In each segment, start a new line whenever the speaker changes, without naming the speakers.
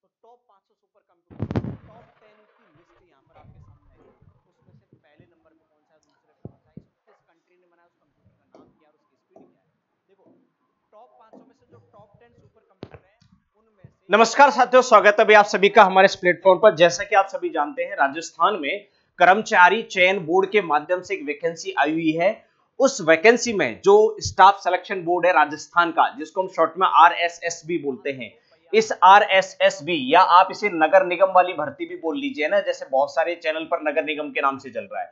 तो top 500 super computer, top 10 की list यहाँ पर आपके सामने आई है। उसमें से पहले नंबर पे कौन सा है, दूसरे पे कौन सा है, इसको किस कंट्री ने बनाया, उस कंप्यूटर का नाम क्या है और उसकी स्पीड क्या है। देखो टॉप 500 में से जो टॉप 10 सुपर कंप्यूटर हैं उनमें से। नमस्कार साथियों, स्वागत है आप सभी का हमारे इस प्लेटफॉर्म पर। जैसा कि आप सभी जानते हैं, राजस्थान में कर्मचारी चयन बोर्ड के माध्यम से एक वैकेंसी आई हुई है। उस वैकेंसी में जो स्टाफ सिलेक्शन बोर्ड है राजस्थान का, जिसको हम शॉर्ट में RSSB बोलते हैं, इस RSSB या आप इसे नगर निगम वाली भर्ती भी बोल लीजिए ना, जैसे बहुत सारे चैनल पर नगर निगम के नाम से चल रहा है।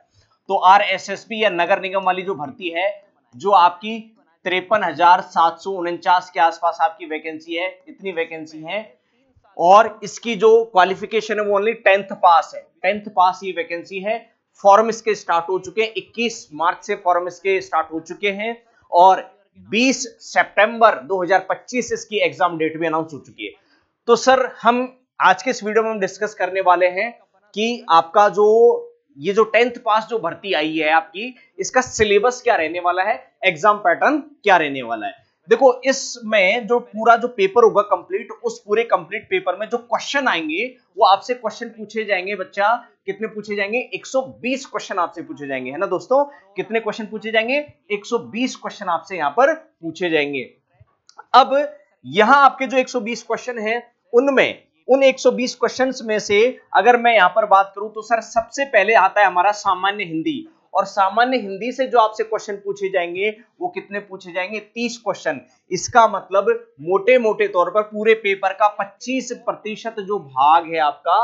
तो RSSB या नगर निगम वाली जो भर्ती है, जो आपकी 53,749 के आसपास आपकी वैकेंसी है, इतनी वैकेंसी है। और इसकी जो क्वालिफिकेशन है वो ओनली 10th पास है, 10th पास ये वैकेंसी है। फॉर्म इसके स्टार्ट हो चुके हैं, 21 मार्च से फॉर्म इसके स्टार्ट हो चुके हैं और 20 सितंबर 2025 इसकी एग्जाम डेट भी अनाउंस हो चुकी है। तो सर हम आज के इस वीडियो में हम डिस्कस करने वाले हैं कि आपका जो ये जो 10th पास जो भर्ती आई है आपकी, इसका सिलेबस क्या रहने वाला है, एग्जाम पैटर्न क्या रहने वाला है। देखो इसमें जो पूरा जो पेपर होगा कंप्लीट, उस पूरे कंप्लीट पेपर में जो क्वेश्चन आएंगे वो आपसे क्वेश्चन पूछे जाएंगे। बच्चा कितने पूछे जाएंगे, 120 क्वेश्चन आपसे पूछे जाएंगे, है ना दोस्तों। कितने क्वेश्चन पूछे जाएंगे, 120 क्वेश्चन आपसे यहां पर पूछे जाएंगे। अब यहां आपके जो 120 क्वेश्चन हैं उनमें उन 120 क्वेश्चंस में से अगर मैं यहां पर बात करूं तो सर सबसे पहले आता है हमारा सामान्य हिंदी। और सामान्य हिंदी से जो आपसे क्वेश्चन पूछे जाएंगे वो कितने पूछे जाएंगे, 30 क्वेश्चन। इसका मतलब मोटे मोटे तौर पर पूरे पेपर का 25% जो भाग है आपका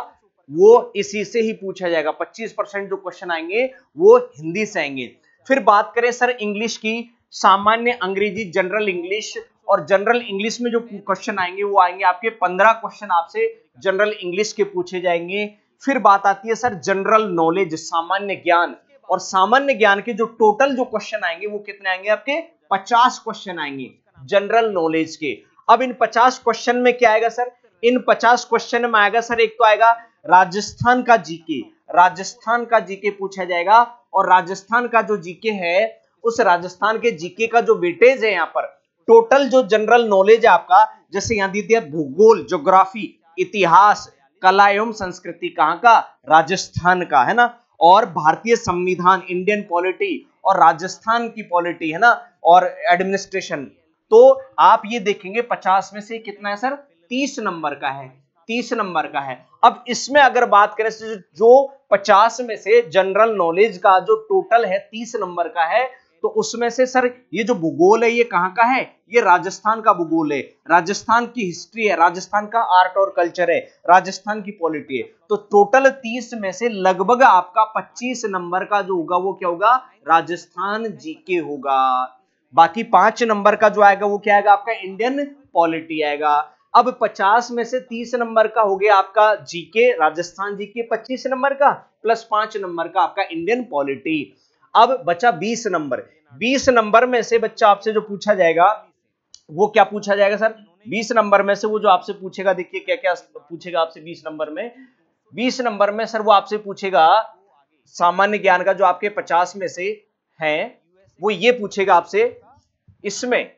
वो इसी से ही पूछा जाएगा। 25% जो क्वेश्चन आएंगे वो हिंदी से आएंगे। फिर बात करें सर इंग्लिश की, सामान्य अंग्रेजी, जनरल इंग्लिश। और जनरल इंग्लिश में जो क्वेश्चन आएंगे वो आएंगे आपके 15 क्वेश्चन आपसे जनरल इंग्लिश के पूछे जाएंगे। फिर बात आती है सर जनरल नॉलेज, सामान्य ज्ञान। और सामान्य ज्ञान के जो टोटल जो क्वेश्चन आएंगे वो कितने आएंगे आपके, 50 क्वेश्चन आएंगे जनरल नॉलेज के। अब इन 50 क्वेश्चन में क्या आएगा सर, इन 50 क्वेश्चन में आएगा सर, एक तो आएगा राजस्थान का जीके, राजस्थान का जीके पूछा जाएगा। और राजस्थान का जो जीके है, उस राजस्थान के जीके का जो वेटेज है यहाँ पर, टोटल जो जनरल नॉलेज है आपका, जैसे यहां दी है भूगोल, ज्योग्राफी, इतिहास, कला एवं संस्कृति, कहां का, राजस्थान का, है ना। और भारतीय संविधान, इंडियन पॉलिटी, और राजस्थान की पॉलिटी, है ना, और एडमिनिस्ट्रेशन। तो आप ये देखेंगे 50 में से कितना है सर, 30 नंबर का है, 30 नंबर का है। अब इसमें अगर बात करें जो 50 में से जनरल नॉलेज का जो टोटल है 30 नंबर का है, तो उसमें से सर ये जो भूगोल है ये कहां का है, ये राजस्थान का भूगोल है, राजस्थान की हिस्ट्री है, राजस्थान का आर्ट और कल्चर है, राजस्थान की पॉलिटी है। तो टोटल 30 में से लगभग आपका 25 नंबर का जो होगा वो क्या होगा, राजस्थान जीके होगा। बाकी 5 नंबर का जो आएगा वो क्या आएगा आपका, इंडियन पॉलिटी आएगा। अब 50 में से 30 नंबर का हो गया आपका जीके, राजस्थान जीके 25 नंबर का, प्लस 5 नंबर का आपका इंडियन पॉलिटी। अब बचा 20 नंबर। 20 नंबर में से बच्चा आपसे जो पूछा जाएगा वो क्या पूछा जाएगा सर, 20 नंबर में से वो जो आपसे पूछेगा, देखिए क्या क्या पूछेगा आपसे 20 नंबर में। 20 नंबर में सर वो आपसे पूछेगा सामान्य ज्ञान का, जो आपके 50 में से है वो ये पूछेगा आपसे। इसमें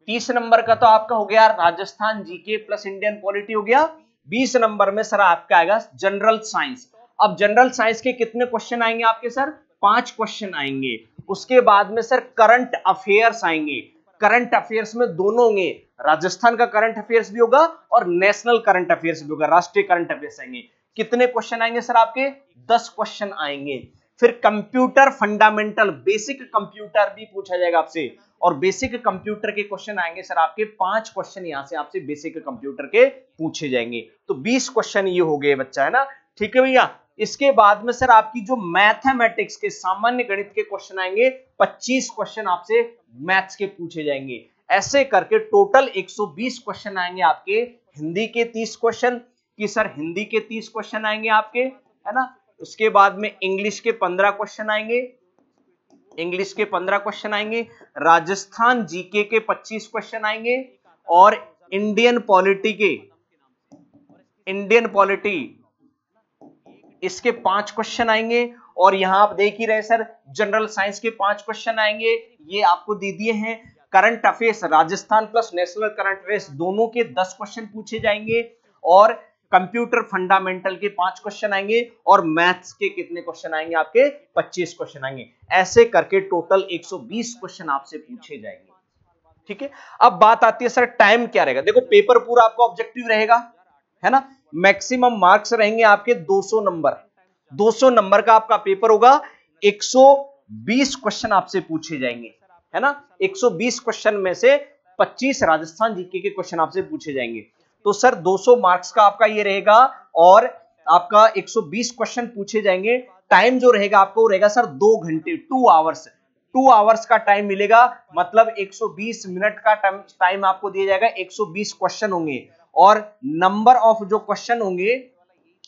30 नंबर का तो आपका हो गया Rajasthan GK plus Indian polity हो गया। 20 नंबर में सर आपका आएगा जनरल साइंस। अब जनरल साइंस के कितने क्वेश्चन आएंगे आपके सर, 5 क्वेश्चन आएंगे। उसके बाद में सर करंट अफेयर्स आएंगे। करंट अफेयर्स में दोनों होंगे, राजस्थान का करंट अफेयर्स भी होगा और नेशनल करंट अफेयर्स भी होगा, राष्ट्रीय करंट अफेयर्स आएंगे। कितने क्वेश्चन आएंगे सर आपके, 10 क्वेश्चन आएंगे। फिर कंप्यूटर फंडामेंटल, बेसिक कंप्यूटर भी पूछा जाएगा आपसे, और बेसिक कंप्यूटर के क्वेश्चन आएंगे सर आपके 5 क्वेश्चन यहां से आपसे बेसिक कंप्यूटर के पूछे जाएंगे। तो 20 क्वेश्चन ये हो गए बच्चा, है ना, ठीक है भैया। इसके बाद में सर आपकी जो मैथमेटिक्स के, सामान्य गणित के क्वेश्चन आएंगे, 25 क्वेश्चन आपसे मैथ्स के पूछे जाएंगे। ऐसे करके टोटल 120 क्वेश्चन आएंगे आपके। हिंदी के 30 क्वेश्चन की सर, हिंदी के 30 क्वेश्चन आएंगे आपके, है ना। उसके बाद में इंग्लिश के 15 क्वेश्चन आएंगे, इंग्लिश के 15 क्वेश्चन आएंगे। राजस्थान जीके के 25 क्वेश्चन आएंगे। और इंडियन पॉलिटी के, इंडियन पॉलिटी इसके 5 क्वेश्चन आएंगे। और यहां आप देख ही रहे सर जनरल साइंस के 5 क्वेश्चन आएंगे, ये आपको दे दिए हैं। Current affairs, Rajasthan plus national current affairs दोनों के 10 क्वेश्चन पूछे जाएंगे। और कंप्यूटर फंडामेंटल के 5 क्वेश्चन आएंगे और मैथ्स के कितने क्वेश्चन आएंगे आपके 25 क्वेश्चन आएंगे। ऐसे करके टोटल 120 क्वेश्चन आपसे पूछे जाएंगे। ठीक है, अब बात आती है सर टाइम क्या रहेगा। देखो पेपर पूरा आपका ऑब्जेक्टिव रहेगा, है ना। मैक्सिमम मार्क्स रहेंगे आपके 200 नंबर। 200 नंबर का आपका पेपर होगा। 120 क्वेश्चन आपसे पूछे जाएंगे, है ना। 120 क्वेश्चन में से 25 राजस्थान जीके के क्वेश्चन आपसे पूछे जाएंगे। तो सर 200 मार्क्स का आपका ये रहेगा और आपका 120 क्वेश्चन पूछे जाएंगे। टाइम जो रहेगा आपको वो रहेगा सर 2 घंटे, 2 आवर्स। 2 आवर्स का टाइम मिलेगा, मतलब 120 मिनट का टाइम आपको दिया जाएगा। 120 क्वेश्चन होंगे और नंबर ऑफ जो क्वेश्चन होंगे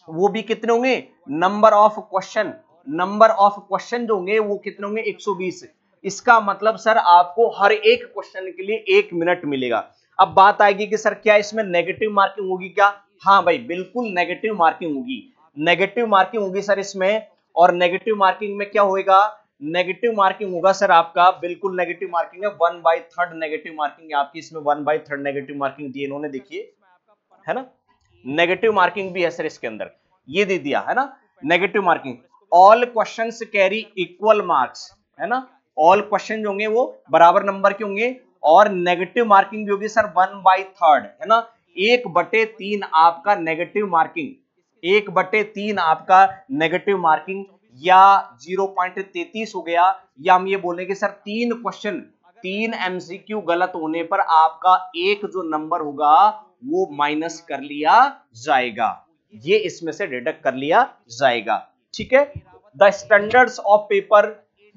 वो भी कितने होंगे, नंबर ऑफ क्वेश्चन जो होंगे वो कितने होंगे 120। इसका मतलब सर आपको हर एक क्वेश्चन के लिए 1 मिनट मिलेगा। अब बात आएगी कि सर क्या इसमें नेगेटिव मार्किंग होगी क्या। हाँ भाई बिल्कुल नेगेटिव मार्किंग होगी, नेगेटिव मार्किंग होगी सर इसमें। और नेगेटिव मार्किंग में क्या होगा, नेगेटिव मार्किंग होगा सर आपका, बिल्कुल नेगेटिव मार्किंग है 1/3 नेगेटिव मार्किंग है आपकी इसमें। 1/3 नेगेटिव मार्किंग दी इन्होंने, देखिए है ना। नेगेटिव मार्किंग भी है सर इसके अंदर, ये दे दिया है ना negative marking. All questions carry equal marks, है ना। ऑल क्वेश्चन जो होंगे वो बराबर नंबर के होंगे और नेगेटिव मार्किंग भी होगी सर 1/3, है ना। 1/3 आपका नेगेटिव मार्किंग, 1/3 आपका नेगेटिव मार्किंग या 0.33 हो गया। या हम ये बोलेंगे सर 3 क्वेश्चन, 3 एमसीक्यू गलत होने पर आपका एक जो नंबर होगा वो माइनस कर लिया जाएगा, ये इसमें से डिडक्ट कर लिया जाएगा। ठीक है, the standards of paper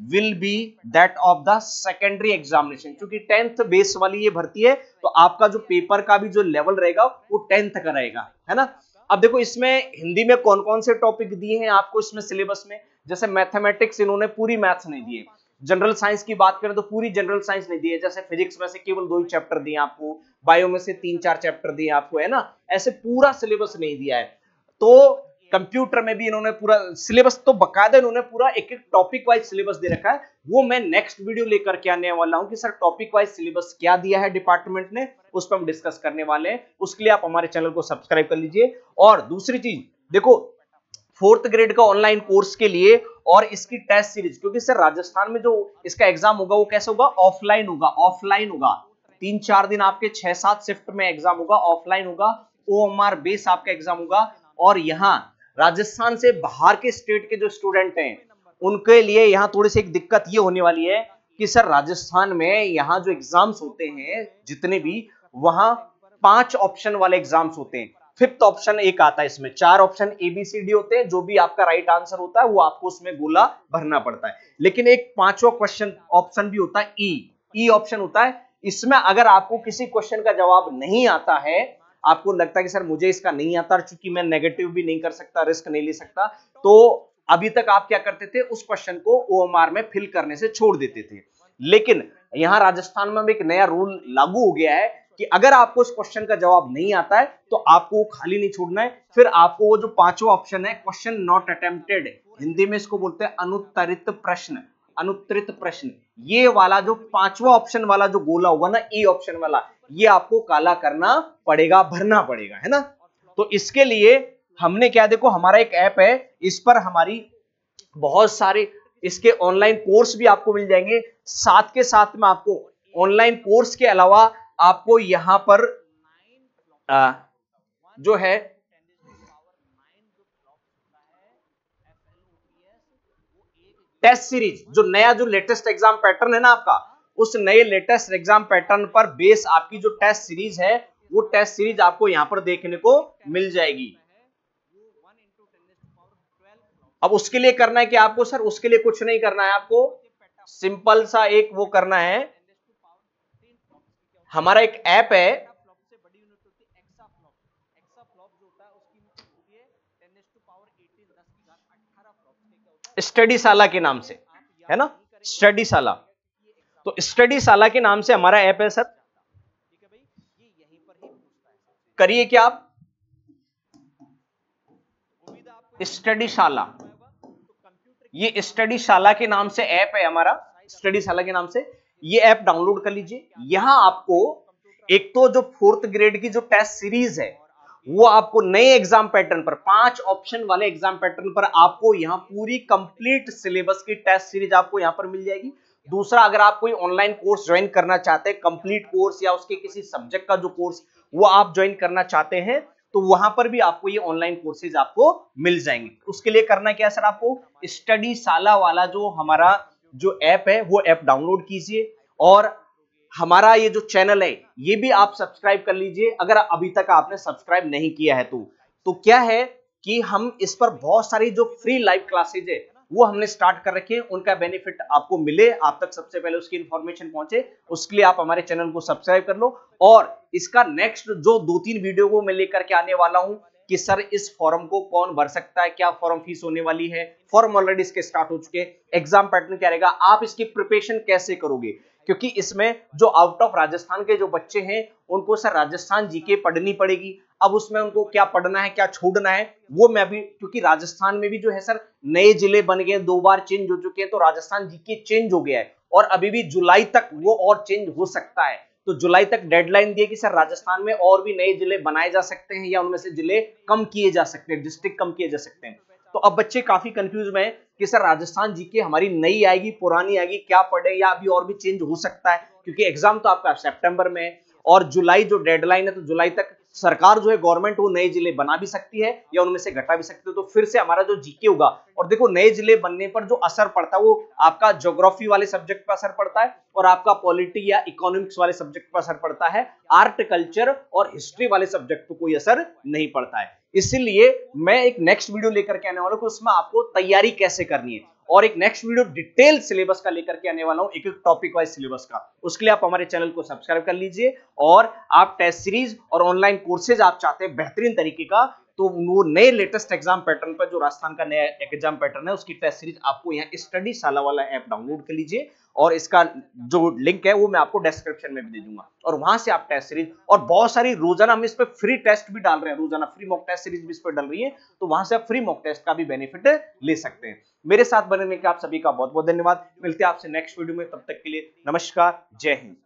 will be that of the secondary examination. क्योंकि 10th बेस वाली ये भर्ती है तो आपका जो पेपर का भी जो लेवल रहेगा वो 10th का रहेगा, है ना। अब देखो इसमें हिंदी में कौन कौन से टॉपिक दिए हैं आपको इसमें सिलेबस में। जैसे मैथमेटिक्स इन्होंने पूरी मैथ्स नहीं दी है। जनरल साइंस की बात करें तो पूरी जनरल साइंस नहीं दी है। जैसे फिजिक्स में से केवल 2 ही चैप्टर दिए आपको, बायो में से 3-4 चैप्टर दिए आपको, है ना। ऐसे पूरा सिलेबस नहीं दिया है। तो कंप्यूटर में भी इन्होंने पूरा सिलेबस, तो बकायदा इन्होंने पूरा एक एक टॉपिक वाइज सिलेबस दे रखा है। वो मैं नेक्स्ट वीडियो लेकर के आने वाला हूं कि सर टॉपिक वाइज सिलेबस क्या दिया है डिपार्टमेंट ने, उस पर हम डिस्कस करने वाले हैं। उसके लिए आप हमारे चैनल को सब्सक्राइब कर लीजिए। और दूसरी चीज देखो 4th ग्रेड का ऑनलाइन कोर्स के लिए और इसकी टेस्ट सीरीज, क्योंकि सर राजस्थान में जो इसका एग्जाम होगा वो कैसे होगा, ऑफलाइन होगा। ऑफलाइन होगा 3-4 दिन आपके 6-7 शिफ्ट में एग्जाम होगा, ऑफलाइन होगा। OMR बेस आपका एग्जाम होगा। और यहाँ राजस्थान से बाहर के स्टेट के जो स्टूडेंट हैं उनके लिए यहाँ थोड़ी सी एक दिक्कत ये होने वाली है कि सर राजस्थान में यहाँ जो एग्जाम्स होते हैं जितने भी, वहां 5 ऑप्शन वाले एग्जाम्स होते हैं। 5th ऑप्शन एक आता है इसमें। 4 ऑप्शन ABCD होते हैं, जो भी आपका राइट आंसर होता है वो आपको उसमें गोला भरना पड़ता है। लेकिन एक 5वां क्वेश्चन ऑप्शन भी होता है, ई ऑप्शन होता है। इसमें अगर आपको किसी क्वेश्चन का जवाब नहीं आता है, आपको लगता है कि सर मुझे इसका नहीं आता, चूंकि मैं नेगेटिव भी नहीं कर सकता, रिस्क नहीं ले सकता, तो अभी तक आप क्या करते थे, उस क्वेश्चन को OMR में फिल करने से छोड़ देते थे। लेकिन यहां राजस्थान में एक नया रूल लागू हो गया है कि अगर आपको उस क्वेश्चन का जवाब नहीं आता है तो आपको वो खाली नहीं छोड़ना है। फिर आपको वो जो 5वां ऑप्शन है, क्वेश्चन नॉट अटेम्प्टेड, हिंदी में इसको बोलते हैं अनुत्तरित प्रश्न, अनुत्तरित प्रश्न, ये वाला जो 5वां ऑप्शन वाला जो गोला होगा ना, ई ऑप्शन वाला, ये आपको काला करना पड़ेगा, भरना पड़ेगा, है ना। तो इसके लिए हमने क्या, देखो हमारा एक ऐप है, इस पर हमारी बहुत सारे इसके ऑनलाइन कोर्स भी आपको मिल जाएंगे। साथ के साथ में आपको ऑनलाइन कोर्स के अलावा आपको यहां पर जो है टेस्ट सीरीज, जो नया जो लेटेस्ट एग्जाम पैटर्न है ना आपका, उस नए लेटेस्ट एग्जाम पैटर्न पर बेस आपकी जो टेस्ट सीरीज है, वो टेस्ट सीरीज आपको यहां पर देखने को मिल जाएगी। अब उसके लिए करना है कि आपको सर, उसके लिए कुछ नहीं करना है, आपको सिंपल सा एक वो करना है, हमारा एक ऐप है स्टडीशाला के नाम से, है ना, स्टडीशाला। तो स्टडीशाला के नाम से हमारा ऐप है सर, करिए क्या आप स्टडीशाला, ये स्टडीशाला के नाम से ऐप है हमारा, स्टडीशाला के नाम से ये ऐप डाउनलोड कर लीजिए। यहां आपको एक तो जो 4th ग्रेड की जो टेस्ट सीरीज है वो आपको नए एग्जाम पैटर्न पर 5 ऑप्शन वाले एग्जाम पैटर्न पर आपको यहां पूरी कंप्लीट सिलेबस की टेस्ट सीरीज आपको यहां पर मिल जाएगी। दूसरा, अगर आप कोई ऑनलाइन कोर्स ज्वाइन करना चाहते हैं, कंप्लीट कोर्स या उसके किसी सब्जेक्ट का जो कोर्स वो आप ज्वाइन करना चाहते हैं, तो वहां पर भी आपको ये ऑनलाइन कोर्सेज आपको मिल जाएंगे। उसके लिए करना क्या है सर, आपको स्टडी साला वाला जो हमारा जो ऐप है वो ऐप डाउनलोड कीजिए और हमारा ये जो चैनल है ये भी आप सब्सक्राइब कर लीजिए अगर अभी तक आपने सब्सक्राइब नहीं किया है तो क्या है कि हम इस पर बहुत सारी जो फ्री लाइव क्लासेज है वो हमने स्टार्ट कर रखे हैं, उनका बेनिफिट आपको मिले, आप तक सबसे पहले उसकी इंफॉर्मेशन पहुंचे, उसके लिए आप हमारे चैनल को सब्सक्राइब कर लो। और इसका नेक्स्ट जो 2-3 वीडियो को मैं लेकर के आने वाला हूं कि सर इस फॉर्म को कौन भर सकता है, क्या फॉर्म फीस होने वाली है, फॉर्म ऑलरेडी इसके स्टार्ट हो चुके हैं, एग्जाम पैटर्न क्या रहेगा, आप इसकी प्रिपरेशन कैसे करोगे, क्योंकि इसमें जो आउट ऑफ राजस्थान के जो बच्चे हैं उनको सर राजस्थान जीके पढ़नी पड़ेगी। अब उसमें उनको क्या पढ़ना है क्या छोड़ना है वो मैं भी, क्योंकि राजस्थान में भी जो है सर नए जिले बन गए, 2 बार चेंज हो चुके हैं, तो राजस्थान जीके चेंज हो गया है और अभी भी जुलाई तक वो और चेंज हो सकता है। तो जुलाई तक डेडलाइन दी है कि सर राजस्थान में और भी नए जिले बनाए जा सकते हैं या उनमें से जिले कम किए जा सकते हैं, डिस्ट्रिक्ट कम किए जा सकते हैं। तो अब बच्चे काफी कंफ्यूज में है कि सर राजस्थान जीके हमारी नई आएगी पुरानी आएगी, क्या पढ़े, या अभी और भी चेंज हो सकता है, क्योंकि एग्जाम तो आपका सितंबर में है और जुलाई जो डेडलाइन है, तो जुलाई तक सरकार जो है गवर्नमेंट वो नए जिले बना भी सकती है या उनमें से घटा भी सकती है। तो फिर से हमारा जो जीके होगा, और देखो नए जिले बनने पर जो असर पड़ता है वो आपका ज्योग्राफी वाले सब्जेक्ट पर असर पड़ता है और आपका पॉलिटी या इकोनॉमिक्स वाले सब्जेक्ट पर असर पड़ता है, आर्ट कल्चर और हिस्ट्री वाले सब्जेक्ट पर कोई असर नहीं पड़ता है। इसीलिए मैं एक नेक्स्ट वीडियो लेकर के आने वाला हूं, उसमें आपको तैयारी कैसे करनी है, और एक नेक्स्ट वीडियो डिटेल सिलेबस का लेकर के आने वाला हूं, एक एक टॉपिक वाइज सिलेबस का। उसके लिए आप हमारे चैनल को सब्सक्राइब कर लीजिए, और आप टेस्ट सीरीज और ऑनलाइन कोर्सेज आप चाहते हैं बेहतरीन तरीके का, तो वो नए लेटेस्ट एग्जाम पैटर्न पर जो राजस्थान का नया एग्जाम पैटर्न है उसकी टेस्ट सीरीज आपको यहाँ स्टडी साला वाला ऐप डाउनलोड कर लीजिए, और इसका जो लिंक है वो मैं आपको डिस्क्रिप्शन में भी दे दूंगा, और वहां से आप टेस्ट सीरीज और बहुत सारी रोजाना हम इस पे फ्री टेस्ट भी डाल रहे हैं, रोजाना फ्री मॉक टेस्ट सीरीज भी इस पर डल रही है, तो वहां से आप फ्री मॉक टेस्ट का भी बेनिफिट ले सकते हैं। मेरे साथ बनने के आप सभी का बहुत बहुत धन्यवाद। मिलते हैं आपसे नेक्स्ट वीडियो में, तब तक के लिए नमस्कार, जय हिंद।